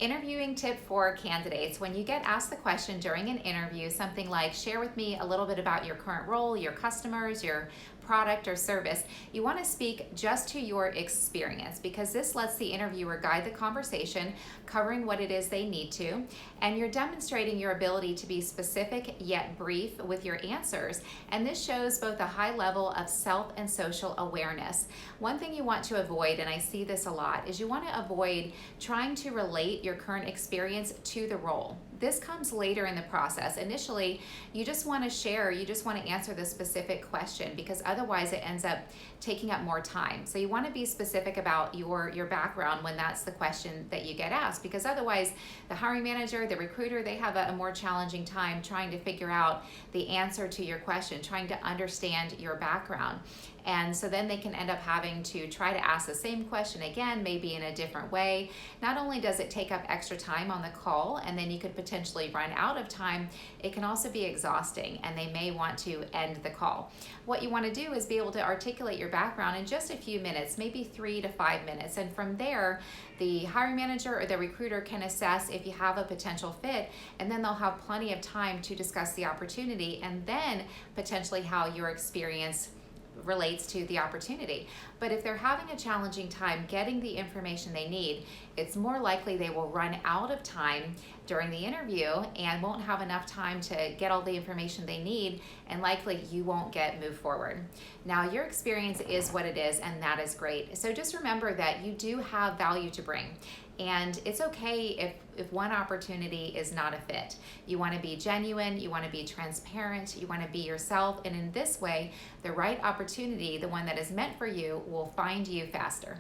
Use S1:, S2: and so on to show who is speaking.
S1: Interviewing tip for candidates. When you get asked the question during an interview, something like, share with me a little bit about your current role, your customers, your product or service, you want to speak just to your experience, because this lets the interviewer guide the conversation, covering what it is they need to, and you're demonstrating your ability to be specific yet brief with your answers. And this shows both a high level of self and social awareness. One thing you want to avoid, and I see this a lot, is you want to avoid trying to relate your current experience to the role. This comes later in the process. Initially, you just want to share, you just want to answer the specific question, because otherwise it ends up taking up more time. So you want to be specific about your background when that's the question that you get asked, because otherwise the hiring manager, the recruiter, they have a more challenging time trying to figure out the answer to your question, trying to understand your background. And so then they can end up having to try to ask the same question again, maybe in a different way. Not only does it take up extra time on the call, and then you could potentially run out of time, it can also be exhausting, and they may want to end the call. What you want to do is be able to articulate your background in just a few minutes, maybe 3 to 5 minutes. And from there, the hiring manager or the recruiter can assess if you have a potential fit, and then they'll have plenty of time to discuss the opportunity and then potentially how your experience relates to the opportunity. But if they're having a challenging time getting the information they need, it's more likely they will run out of time during the interview and won't have enough time to get all the information they need, and likely you won't get moved forward. Now, your experience is what it is, and that is great. So just remember that you do have value to bring. And it's okay if one opportunity is not a fit. You want to be genuine, you want to be transparent, you want to be yourself, and in this way, the right opportunity, the one that is meant for you, will find you faster.